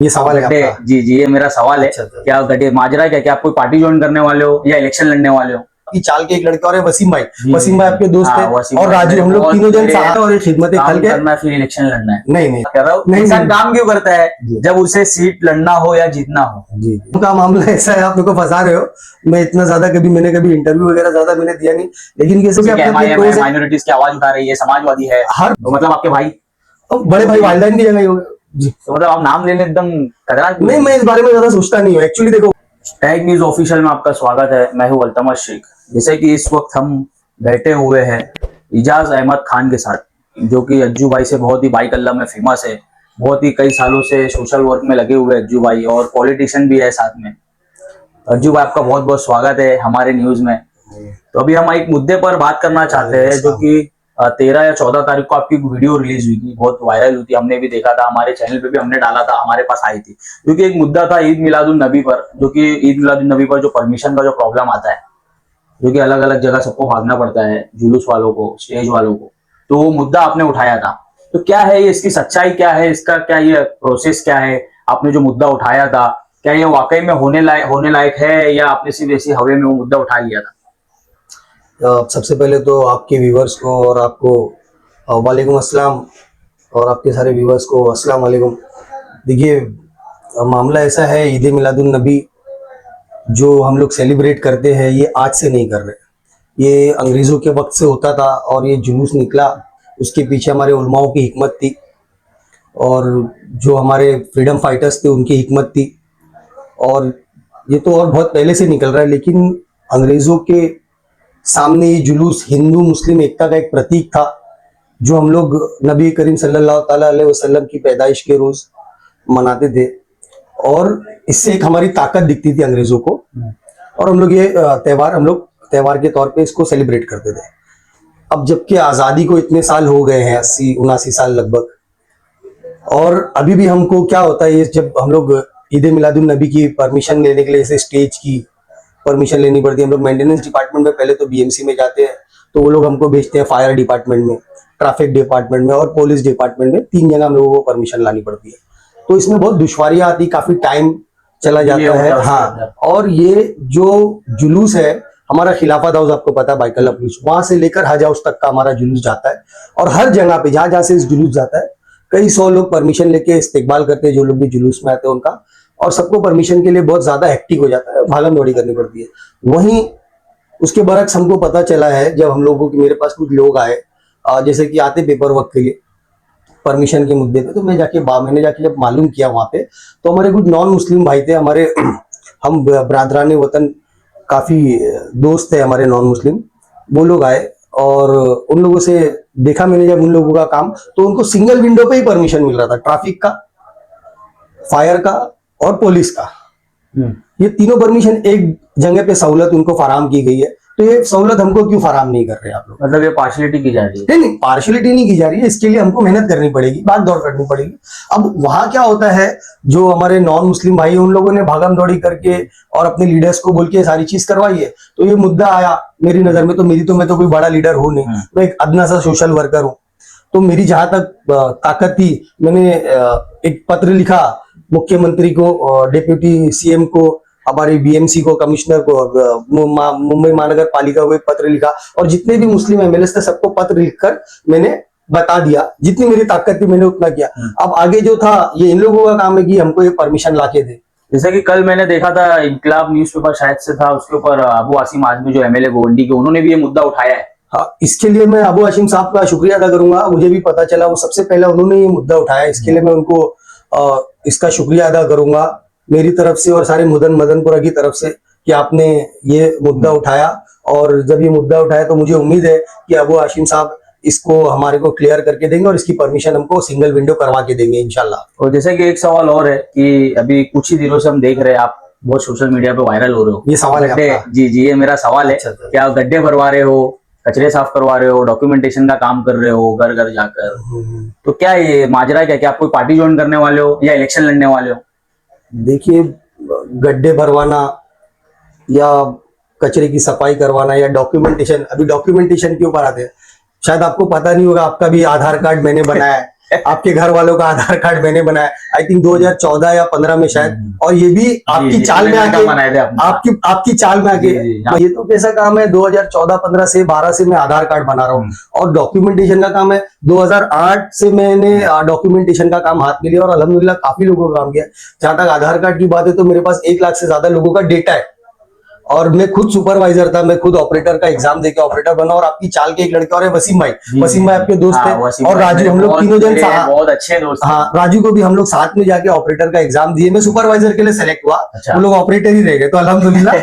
ये सवाल है आपका? जी जी, ये मेरा सवाल है। अच्छा, क्या गड्ढे माजरा है क्या आप कोई पार्टी ज्वाइन करने वाले हो या इलेक्शन लड़ने वाले हो? कि चाल के एक लड़का और है वसीम भाई। जी, वसीम भाई आपके दोस्त हाँ, है वसीम और भाई राजू, मेरे हम लोग बहुत तीनों जन मेरे साथ हैं और ये खिदमत काम खल के। करना फिर इलेक्शन लड़ना है। नहीं नहीं कह रहा हूँ नहीं इंसान नहीं काम क्यों करता है जी जब उसे सीट लड़ना हो या जीतना हो। जी जी। उनका मामला ऐसा है, आप मेरे को फंसा रहे हो। मैं इतना ज्यादा मैंने कभी इंटरव्यू वगैरह ज्यादा मैंने दिया नहीं, लेकिन कैसे भी अपने अपने क्लोज है। माइनॉरिटीज की आवाज उठा रही है, समाजवादी है, हर तो मतलब आपके भाई, बड़े भाई वालिदैन की जगह ही होगा जी। तो मतलब आप नाम लेने एकदम कतरा क्यों? नहीं, मैं इस बारे में ज्यादा सोचता नहीं हूँ एक्चुअली। देखो, टैग न्यूज ऑफिशियल में आपका स्वागत है। मैं हूं अल्तमश शेख। जैसे कि इस वक्त हम बैठे हुए हैं इजाज अहमद खान के साथ, जो कि अज्जू भाई से बहुत ही बाइक अल्लाह में फेमस है। बहुत ही कई सालों से सोशल वर्क में लगे हुए अज्जू भाई, और पॉलिटिशियन भी है साथ में। अज्जू भाई, आपका बहुत बहुत स्वागत है हमारे न्यूज में। तो अभी हम एक मुद्दे पर बात करना चाहते हैं, जो कि 13 या 14 तारीख को आपकी वीडियो रिलीज हुई थी, बहुत वायरल हुई थी, हमने भी देखा था, हमारे चैनल पे भी हमने डाला था, हमारे पास आई थी। क्योंकि एक मुद्दा था ईद मिलादुन नबी पर, जो कि ईद मिलादुन नबी पर जो परमिशन का जो प्रॉब्लम आता है, जो कि अलग अलग जगह सबको भागना पड़ता है, जुलूस वालों को, स्टेज वालों को, तो वो मुद्दा आपने उठाया था। तो क्या है ये, इसकी सच्चाई क्या है, इसका क्या ये प्रोसेस क्या है? आपने जो मुद्दा उठाया था, क्या ये वाकई में होने लायक है, या आपने सिर्फ ऐसी हवा में वो मुद्दा उठा लिया था? सबसे पहले तो आपके व्यूवर्स को और आपको वालेकुम अस्सलाम, और आपके सारे व्यूवर्स को अस्सलाम वालेकुम। देखिए, मामला ऐसा है, ईद मिलादुन नबी जो हम लोग सेलिब्रेट करते हैं, ये आज से नहीं कर रहे। ये अंग्रेज़ों के वक्त से होता था, और ये जुलूस निकला, उसके पीछे हमारे उलमाओं की हिकमत थी, और जो हमारे फ्रीडम फाइटर्स थे उनकी हिकमत थी। और ये तो और बहुत पहले से निकल रहा है, लेकिन अंग्रेज़ों के सामने ये जुलूस हिंदू मुस्लिम एकता का एक प्रतीक था, जो हम लोग नबी करीम सल्लल्लाहु ताला अलैहि वसल्लम की पैदाइश के रोज मनाते थे, और इससे एक हमारी ताकत दिखती थी अंग्रेजों को। और हम लोग ये त्योहार के तौर पे इसको सेलिब्रेट करते थे। अब जबकि आज़ादी को इतने साल हो गए हैं, 80-79 साल लगभग, और अभी भी हमको क्या होता है, ये जब हम लोग ईद मिलादुन नबी की परमिशन लेने के लिए जैसे स्टेज की परमिशन लेनी पड़ती है, हम लोग मेंटेनेंस डिपार्टमेंट में पहले तो बीएमसी में जाते हैं, तो वो लोग हमको भेजते हैं फायर डिपार्टमेंट में, ट्रैफिक डिपार्टमेंट में और पुलिस डिपार्टमेंट में, 3 जगह हम लोगों को परमिशन लानी पड़ती है। तो इसमें बहुत दुश्वारियां आती, काफी टाइम चला जाता है। हाँ, और ये जो जुलूस है हमारा खिलाफत हाउस, आपको पता है, बाइकल्ला पुलिस, वहां से लेकर हज हाउस तक का हमारा जुलूस जाता है, और हर जगह पे जहां जहां से इस जुलूस जाता है, कई 100 लोग परमिशन लेके इस्तेकबाल करते हैं, जो लोग भी जुलूस में आते हैं उनका, और सबको परमिशन के लिए बहुत ज्यादा हेक्टिक हो जाता है, भागम दौड़ी करनी पड़ती है। वहीं उसके बरक्स हमको पता चला है, जब हम लोगों की, मेरे पास कुछ लोग आए, जैसे कि आते पेपर वर्क के लिए परमिशन के मुद्दे पे, तो मैंने जाके जब मालूम किया वहाँ पे, तो हमारे कुछ नॉन मुस्लिम भाई थे, हमारे हम बरादरान वतन, काफ़ी दोस्त थे हमारे नॉन मुस्लिम, वो लोग आए, और उन लोगों से देखा मैंने जब उन लोगों का काम, तो उनको सिंगल विंडो पे ही परमिशन मिल रहा था, ट्रैफिक का, फायर का और पुलिस का। ये तीनों परमिशन एक जगह पे सहूलत उनको फराम की गई है, तो ये सहूलत हमको क्यों फराम नहीं कर रहे आप लोग? मतलब ये पार्शलिटी की जा रही है? नहीं, पार्शलिटी नहीं की जा रही है, इसके लिए हमको मेहनत करनी पड़ेगी, भाग दौड़ करनी पड़ेगी। अब वहां क्या होता है, जो हमारे नॉन मुस्लिम भाई, उन लोगों ने भागम दौड़ी करके और अपने लीडर्स को बोल के सारी चीज करवाई है, तो ये मुद्दा आया मेरी नजर में। तो मैं तो कोई बड़ा लीडर हूं नहीं, मैं एक अदना सा सोशल वर्कर हूँ। तो मेरी जहां तक ताकत थी, मैंने एक पत्र लिखा मुख्यमंत्री को, डिप्यूटी सीएम को, हमारे बीएमसी को, कमिश्नर को, मुंबई महानगर पालिका को एक पत्र लिखा, और जितने भी मुस्लिम एमएलए थे सबको पत्र लिखकर मैंने बता दिया, जितनी मेरी ताकत थी मैंने उतना किया। अब आगे जो था, ये इन लोगों का काम है कि हमको ये परमिशन लाके दे। जैसे कि कल मैंने देखा था, इनकलाब न्यूज़पेपर शायद से था, उसके ऊपर अबू आसिम आजमी जो एमएलए गोवंडी के, उन्होंने भी ये मुद्दा उठाया है। हाँ, इसके लिए मैं अबू आसिम साहब का शुक्रिया अदा करूंगा। मुझे भी पता चला, वो सबसे पहले उन्होंने ये मुद्दा उठाया, इसके लिए मैं उनको इसका शुक्रिया अदा करूंगा मेरी तरफ से और सारे मदनपुरा की तरफ से, कि आपने ये मुद्दा उठाया। और जब ये मुद्दा उठाया तो मुझे उम्मीद है कि अबू आसिम साहब इसको हमारे को क्लियर करके देंगे, और इसकी परमिशन हमको सिंगल विंडो करवा के देंगे इंशाल्लाह। और जैसे कि एक सवाल और है कि अभी कुछ ही दिनों से हम देख रहे हैं, आप बहुत सोशल मीडिया पे वायरल हो रहे हो। ये सवाल है आपका? जी जी, ये मेरा सवाल है। अच्छा, क्या आप गड्ढे भरवा रहे हो, कचरे साफ करवा रहे हो, डॉक्यूमेंटेशन का काम कर रहे हो घर घर जाकर? तो क्या ये माजरा क्या आप कोई पार्टी ज्वाइन करने वाले हो या इलेक्शन लड़ने वाले हो? देखिए, गड्ढे भरवाना या कचरे की सफाई करवाना या डॉक्यूमेंटेशन, अभी डॉक्यूमेंटेशन के ऊपर आते हैं, शायद आपको पता नहीं होगा, आपका भी आधार कार्ड मैंने बनाया है, आपके घर वालों का आधार कार्ड मैंने बनाया, आई थिंक 2014 या 15 में शायद, और ये भी आपकी जी, चाल में तेलंगाना आके, बनाए थे आपने। आपकी चाल में आके। जी, जी, हाँ। ये तो कैसा काम है, 2014-15 से 12 से मैं आधार कार्ड बना रहा हूँ, और डॉक्यूमेंटेशन का काम है 2008 से मैंने डॉक्यूमेंटेशन का काम हाथ में लिया, और अल्हम्दुलिल्लाह काफी लोगों का काम किया। जहां तक आधार कार्ड की बात है तो मेरे पास 1 लाख से ज्यादा लोगों का डेटा है, और मैं खुद सुपरवाइजर था, मैं खुद ऑपरेटर का एग्जाम देके ऑपरेटर बना। और आपकी चाल के एक लड़के और है वसीम भाई, वसीम भाई आपके दोस्त है, और राजू, हम लोग तीनों जन बहुत अच्छे दोस्त। हाँ, राजू को भी हम लोग साथ में जाके ऑपरेटर का एग्जाम दिए, मैं सुपरवाइजर के लिए सेलेक्ट हुआ, अच्छा। वो लोग ऑपरेटर ही रह गए, तो अल्हम्दुलिल्लाह।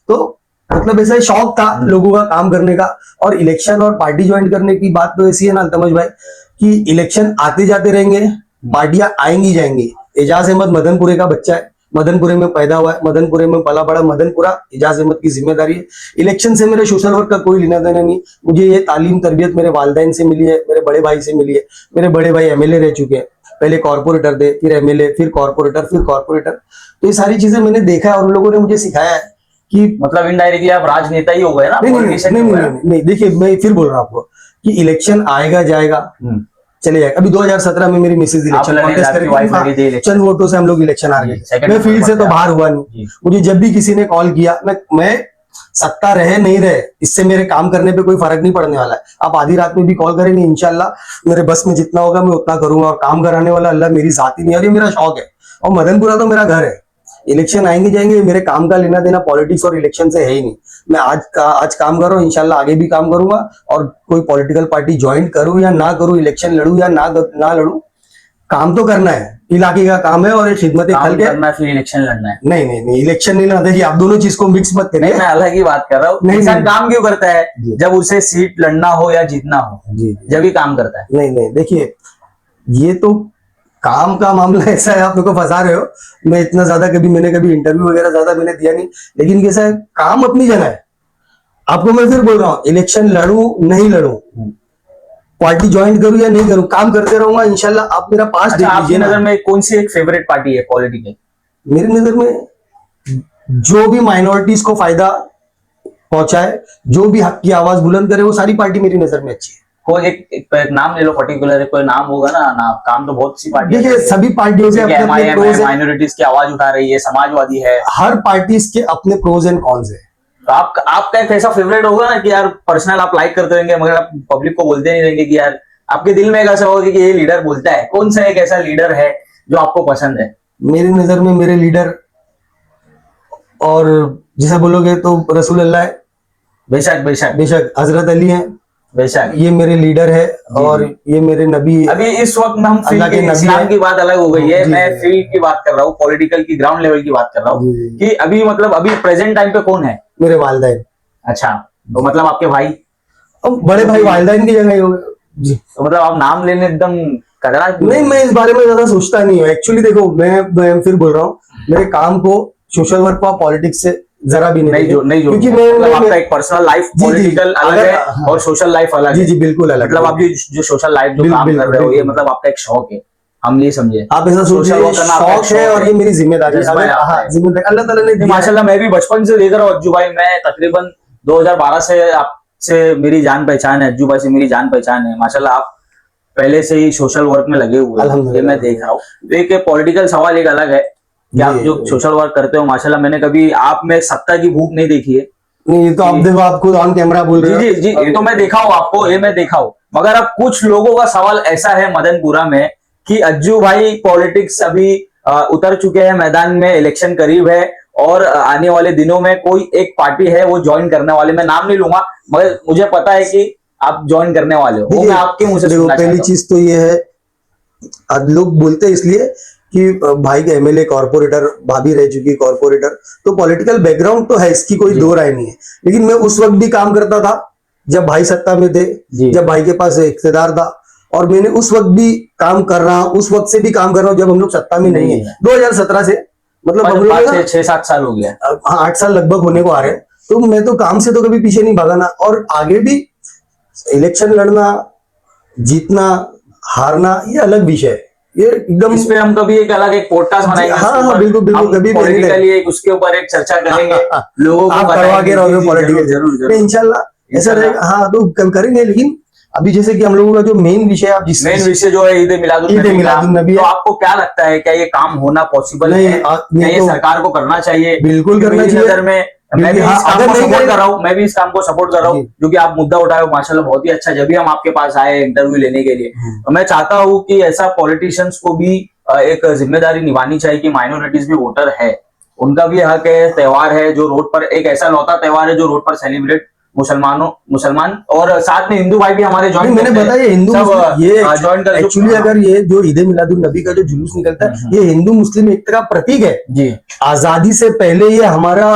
तो मतलब ऐसा शौक था लोगों का काम करने का। और इलेक्शन और पार्टी ज्वाइन करने की बात तो ऐसी है ना अल्तमश भाई, कि इलेक्शन आते जाते रहेंगे, पार्टियां आएंगी जाएंगी। एजाज अहमद मदनपुरे का बच्चा है, मदनपुरे में पैदा हुआ है, मदनपुरे में पला बड़ा, मदनपुरा एजाज अहमद की जिम्मेदारी है। इलेक्शन से मेरे सोशल वर्क का कोई लेना देना नहीं, मुझे ये तालीम तरबियत मेरे वालिदैन से मिली है, मेरे बड़े भाई से मिली है। मेरे बड़े भाई एमएलए रह चुके हैं, पहले कॉर्पोरेटर थे, फिर एमएलए, फिर कॉर्पोरेटर, फिर कॉर्पोरेटर। तो ये सारी चीजें मैंने देखा है, और उन लोगों ने मुझे सिखाया है कि मतलब इनडायरेक्टली आप राजनेता ही हो गए ना। नहीं, देखिए मैं फिर बोल रहा हूँ आपको कि इलेक्शन आएगा जाएगा, चले जाएगा। अभी 2017 में मेरी मिसेज इलेक्शन कॉन्टेस्ट करी, चंद वोटों से हम लोग इलेक्शन आ गए, मैं फील्ड से तो बाहर हुआ नहीं। मुझे जब भी किसी ने कॉल किया, मैं सत्ता रहे नहीं रहे इससे मेरे काम करने पे कोई फर्क नहीं पड़ने वाला है। आप आधी रात में भी कॉल करेंगे, इंशाल्लाह मेरे बस में जितना होगा मैं उतना करूंगा, और काम कराने वाला अल्लाह मेरी जात ही नहीं है, और ये मेरा शौक है। और मदनपुरा तो मेरा घर है, इलेक्शन आएंगे जाएंगे, मेरे काम का लेना देना पॉलिटिक्स और इलेक्शन से है ही नहीं। मैं आज काम कर रहा हूँ, इंशाल्लाह आगे भी काम करूंगा, और कोई पॉलिटिकल पार्टी ज्वाइन करूं या ना करूं, इलेक्शन लड़ूं या ना लड़ूं, काम तो करना है, इलाके का काम है, और ये खिदमत खल के करना, फिर इलेक्शन लड़ना है। नहीं, इलेक्शन नहीं लड़ना। देखिए आप दोनों चीज को मिक्स मत करिए। मैं अलग ही बात कर रहा हूँ। इंसान काम क्यों करता है? जब उसे सीट लड़ना हो या जीतना हो, जब ही काम करता है। नहीं, देखिए ये तो काम का मामला ऐसा है, आप मेरे को फंसा रहे हो। मैं इतना ज्यादा मैंने कभी इंटरव्यू वगैरह ज्यादा मैंने दिया नहीं, लेकिन कैसा है, काम अपनी जगह है। आपको मैं फिर बोल रहा हूँ, इलेक्शन लड़ूं नहीं लड़ूं, पार्टी ज्वाइन करूं या नहीं करूं, काम करते रहूंगा इंशाल्लाह। आप मेरा पास देख आपकी लीजिए ना। नजर में कौन सी एक फेवरेट पार्टी है पॉलिटिकल? मेरी नजर में जो भी माइनॉरिटीज को फायदा पहुंचाए, जो भी हक की आवाज बुलंद करे, वो सारी पार्टी मेरी नजर में अच्छी है। कोई एक नाम ले लो पर्टिकुलर, कोई नाम होगा ना। काम तो बहुत सी पार्टी, देखिए सभी पार्टियों से अपने प्रोज है, माइनॉरिटीज की आवाज उठा रही है, समाजवादी है, हर पार्टी के अपने प्रोज एंड कॉन्स है। तो आपका एक ऐसा फेवरेट होगा ना कि यार पर्सनल आप लाइक करते रहेंगे, मगर आप पब्लिक को बोलते नहीं रहेंगे, कि यार आपके दिल में एक ऐसा होगा कि ये लीडर बोलता है। कौन सा एक ऐसा लीडर है जो आपको पसंद है? मेरी नजर में मेरे लीडर, और जैसा बोलोगे तो रसूल अल्लाह है, बेशक हजरत अली है, बेशक ये मेरे लीडर है, और ये मेरे नबी। अभी इस वक्त हम इस्लाम की बात अलग हो गई है, मैं फील्ड की बात कर रहा हूँ, पॉलिटिकल की ग्राउंड लेवल की बात कर रहा हूँ, कि अभी मतलब अभी प्रेजेंट टाइम पे कौन है? मेरे वालिदैन। अच्छा, तो मतलब आपके भाई? अब बड़े भाई वालिदैन की जगह ही हो गए जी। तो मतलब आप नाम लेने एकदम कतरा? नहीं, मैं इस बारे में ज्यादा सोचता नहीं हूँ एक्चुअली। देखो मैं फिर बोल रहा हूँ, मेरे काम को सोशल वर्क को पॉलिटिक्स से जरा भी नहीं क्योंकि मतलब आपका एक पर्सनल लाइफ पॉलिटिकल अलग है और सोशल लाइफ अलग है। जी बिल्कुल अलग। मतलब आप जो सोशल लाइफ जो काम कर रहे हो, ये मतलब आपका एक शौक है, हम ये समझे। आप ऐसा सोचिए, शौक है और ये मेरी जिम्मेदारी है। जिम्मेदारी अल्लाह ताला ने दी। माशाल्लाह मैं भी बचपन से देख रहा हूँ अज्जू भाई, मैं तकरीबन 2012 से आपसे मेरी जान पहचान है, अज्जू भाई से मेरी जान पहचान है। माशाल्लाह आप पहले से ही सोशल वर्क में लगे हुए हैं, ये मैं देख रहा हूँ। तो एक पॉलिटिकल सवाल एक अलग है कि आप जो सोशल वर्क करते हो, माशाल्लाह मैंने कभी आप में सत्ता की भूख नहीं देखी है। नहीं, ये तो आप देखो, आप खुद ऑन कैमरा बोल रहे हो। जी, ये तो मैं देखा हूँ आपको, ये मैं देखा हूँ। मगर अब कुछ लोगों का सवाल ऐसा है मदनपुरा में कि अज्जू भाई पॉलिटिक्स अभी उतर चुके हैं मैदान में, इलेक्शन करीब है, और आने वाले दिनों में कोई एक पार्टी है वो ज्वाइन करने वाले, मैं नाम नहीं लूंगा, मगर मुझे पता है कि आप ज्वाइन करने वाले हो। वो मैं आपके मुंह से सुनना चाहता हूं। पहली चीज तो ये है, लोग बोलते हैं इसलिए कि भाई के एमएलए कॉर्पोरेटर, भाभी रह चुकी कॉर्पोरेटर, तो पॉलिटिकल बैकग्राउंड तो है, इसकी कोई दो राय नहीं है। लेकिन मैं उस वक्त भी काम करता था जब भाई सत्ता में थे, जब भाई के पास इख्तियार था, और मैंने उस वक्त भी काम कर रहा हूं, उस वक्त से भी काम कर रहा हूं जब हम लोग सत्ता में नहीं है। 2017 से मतलब हम लोग 6-7 साल हो गया। हाँ, 8 साल लगभग होने को आ रहे हैं। तो मैं तो काम से तो कभी पीछे नहीं भागा ना, और आगे भी इलेक्शन लड़ना, जीतना, हारना, ये अलग विषय है। ये एकदम इस पे हम कभी एक अलग एक पॉडकास्ट बनाएंगे। हाँ, बिल्कुल कभी पॉलिटिकली एक उसके ऊपर एक चर्चा करेंगे, लोगों को करवा के रहोगे पॉलिटिकल, जरूर इंशाल्लाह ऐसा रहेगा। हाँ, तो करेंगे, लेकिन अभी जैसे कि हम लोगों का जो मेन विषय आप जिस मेन विषय जो है ईद मिलादुन्नबी मिलादुन्नबी तो है। आपको क्या लगता है, क्या ये काम होना पॉसिबल नहीं, है? क्या ये तो सरकार को करना चाहिए? बिल्कुल करना मेरी चाहिए। नजर में मैं भी हाँ, इस काम अगर को नहीं सपोर्ट करें- कर रहा हूँ, मैं भी इस काम को सपोर्ट कर रहा हूँ, जी। जो कि आप मुद्दा उठाए हो माशाल्लाह बहुत ही अच्छा, जब भी हम आपके पास आए इंटरव्यू लेने के लिए, तो मैं चाहता हूँ कि ऐसा पॉलिटिशियंस को भी एक जिम्मेदारी निभानी चाहिए कि माइनॉरिटीज भी वोटर है, उनका भी हक है, त्योहार है जो रोड पर, एक ऐसा लौता त्योहार है जो रोड पर सेलिब्रेट मुसलमान और साथ में हिंदू भाई भी हमारे नहीं, ज्वाइन मैंने बताया हिंदू मुस्लिम, ये ज्वाइन कर एक्चुअली अगर ये जो ईद मिलादुन नबी का जो जुलूस निकलता है, ये हिंदू मुस्लिम एकता का प्रतीक है जी आजादी से पहले ये हमारा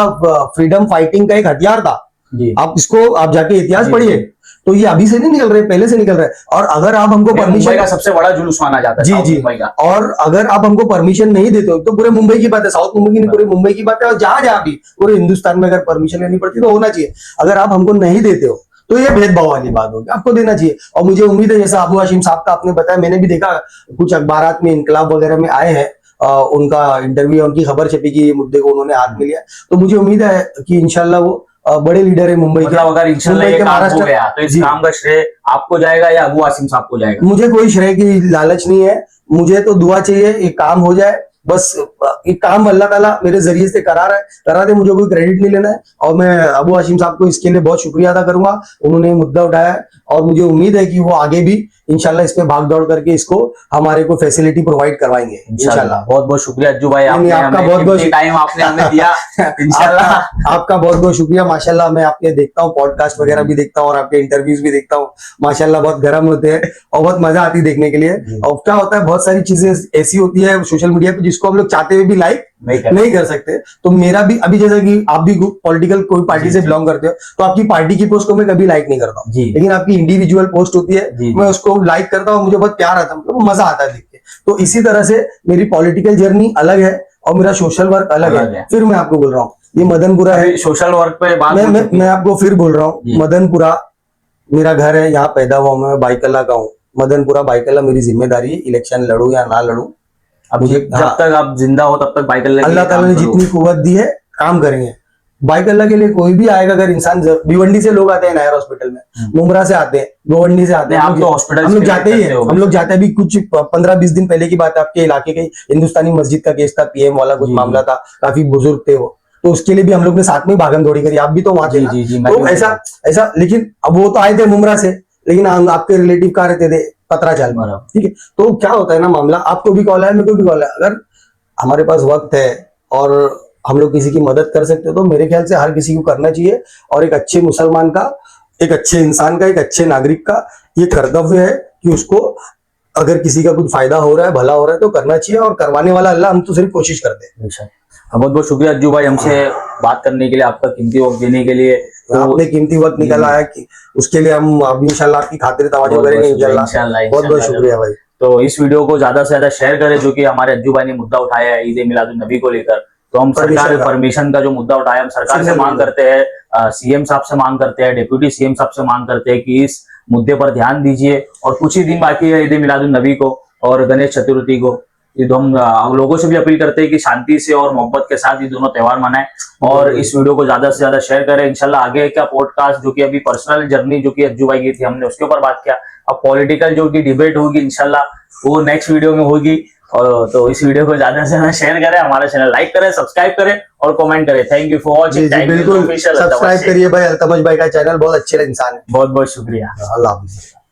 फ्रीडम फाइटिंग का एक हथियार था। जी आप इसको आप जाके इतिहास जी, पढ़िए, जी। तो ये अभी से नहीं निकल रहे, पहले से निकल रहा है। और अगर आप हमको मुंबई परमिशन का सबसे बड़ा जुलूस माना जाता है जी साउथ जी मुंबई का। और अगर आप हमको परमिशन नहीं देते हो तो पूरे मुंबई की बात है, साउथ मुंबई की नहीं, पूरे मुंबई की बात है। और जहां जहां भी पूरे हिंदुस्तान में अगर परमिशन लेनी पड़ती तो होना चाहिए। अगर आप हमको नहीं देते हो तो ये भेदभाव वाली बात होगी, आपको देना चाहिए। और मुझे उम्मीद है जैसा अबू हाशिम साहब का आपने बताया, मैंने भी देखा कुछ अखबारात में इनकलाब वगैरह में आए हैं, उनका इंटरव्यू, उनकी खबर छपी कि ये मुद्दे को उन्होंने हाथ में लिया। तो मुझे उम्मीद है कि इंशाल्लाह वो बड़े लीडर है मुंबई के। मतलब अगर इंशाल्लाह मुंबई ये के काम हो महाराष्ट्र गया तो इस जी। काम का श्रेय आपको जाएगा या अबू आसिम साहब को जाएगा? मुझे कोई श्रेय की लालच नहीं है, मुझे तो दुआ चाहिए ये काम हो जाए बस। ये काम अल्लाह ताला मेरे जरिए से करा दे, मुझे कोई क्रेडिट नहीं लेना है। और मैं अबू हाशिम साहब को इसके लिए बहुत शुक्रिया अदा करूंगा, उन्होंने ये मुद्दा उठाया है। और मुझे उम्मीद है कि वो आगे भी इंशाल्लाह इस पे भाग दौड़ करके इसको हमारे को फैसिलिटी प्रोवाइड करवाएंगे इंशाल्लाह। बहुत बहुत शुक्रिया अज्जू भाई, नहीं, आपने आपका हमें बहुत-बहुत कीमती टाइम आपने हमें दिया इंशाल्लाह। आपका बहुत बहुत शुक्रिया। माशाल्लाह मैं आपके देखता हूँ पॉडकास्ट वगैरह भी देखता हूँ और आपके इंटरव्यूज भी देखता हूँ, माशाल्लाह बहुत गर्म होते हैं और बहुत मजा आती है देखने के लिए। और क्या होता है, बहुत सारी चीजें ऐसी होती है सोशल मीडिया पे जिसको हम लोग चाहते हुए भी लाइक नहीं कर सकते। तो मेरा भी अभी जैसा कि आप भी पॉलिटिकल कोई पार्टी से बिलोंग करते हो, तो आपकी पार्टी की पोस्ट को मैं कभी लाइक नहीं करता हूँ, लेकिन आपकी इंडिविजुअल पोस्ट होती है मैं उसको लाइक करता हूँ, मुझे बहुत प्यार आता है, मतलब मजा आता है देख के। तो इसी तरह से मेरी पॉलिटिकल जर्नी अलग है और मेरा सोशल वर्क अलग है। फिर मैं आपको बोल रहा हूँ ये मदनपुरा है, सोशल वर्क पे बात मैं आपको फिर बोल रहा हूँ मदनपुरा मेरा घर है, यहाँ पैदा हुआ मैं बाइकल्ला का हूँ। मदनपुरा बाइकल्ला मेरी जिम्मेदारी है, इलेक्शन लड़ू या ना लड़ू अब मुझे जब तक आप जिंदा हो तब तक बाइकल अल्लाह ताला ने जितनी कुव्वत दी है काम करेंगे। बाइक अल्लाह के लिए कोई भी आएगा, अगर इंसान भिवंडी से लोग आते हैं नायर हॉस्पिटल में, मुमरा से आते हैं, भिवंडी से आते हैं, आप तो हॉस्पिटल हम लोग जाते ही है, हम लोग जाते हैं। अभी कुछ 15-20 दिन पहले की बात है, आपके इलाके की हिंदुस्तानी मस्जिद का केस था, पीएम वाला कुछ मामला था, काफी बुजुर्ग थे वो, तो उसके लिए भी हम लोग ने साथ में भागम दौड़ी करी। आप भी तो वहां थे ना? तो ऐसा लेकिन अब वो तो आए थे मुमरा से, लेकिन आपके रिलेटिव कहाँ रहते थे? पतराचाल में, ठीक है। तो क्या होता है ना मामला, आपको भी कॉल है, मेरे को भी कॉल है, अगर हमारे पास वक्त है और हम लोग किसी की मदद कर सकते हो तो मेरे ख्याल से हर किसी को करना चाहिए। और एक अच्छे मुसलमान का, एक अच्छे इंसान का, एक अच्छे नागरिक का ये कर्तव्य है कि उसको अगर किसी का कुछ फायदा हो रहा है, भला हो रहा है तो करना चाहिए, और करवाने वाला अल्लाह, हम तो सिर्फ कोशिश करते हैं। बहुत बहुत शुक्रिया अज्जू भाई हमसे बात करने के लिए, आपका कीमती वक्त देने के लिए। आपने कीमती वक्त निकाला है कि उसके लिए हम अब इंशाल्लाह आपकी खातिर तवज्जो करेंगे इंशाल्लाह। बहुत बहुत शुक्रिया भाई। तो इस वीडियो को ज्यादा से ज्यादा शेयर करें, जो कि हमारे अज्जू भाई ने मुद्दा उठाया है ईद मिलादुन नबी को लेकर। तो हम सरकार परमिशन का जो मुद्दा उठाया, हम सरकार से मांग करते हैं, सीएम साहब से मांग करते हैं, डिप्यूटी सीएम साहब से मांग करते हैं कि इस मुद्दे पर ध्यान दीजिए। और कुछ ही दिन बाकी है ईद मिलादुन नबी को और गणेश चतुर्थी को, ये तो हम लोगों से भी अपील करते हैं कि शांति से और मोहब्बत के साथ ये दोनों त्योहार मनाएं। और इस वीडियो को ज्यादा से ज्यादा शेयर करें। इंशाल्लाह आगे का पॉडकास्ट, जो कि अभी पर्सनल जर्नी जो कि अज्जू भाई की थी, हमने उसके ऊपर बात किया। अब पॉलिटिकल जो कि डिबेट होगी इंशाल्लाह वो नेक्स्ट वीडियो में होगी। और तो इस वीडियो को ज्यादा से ज्यादा शेयर करें, हमारा चैनल लाइक करें, सब्सक्राइब करें और कमेंट करें। Thank you for watching. बिल्कुल सब्सक्राइब करिए भाई, अल्तमश भाई का चैनल बहुत अच्छे इंसान है। बहुत बहुत शुक्रिया। अल्लाह हाफिज़।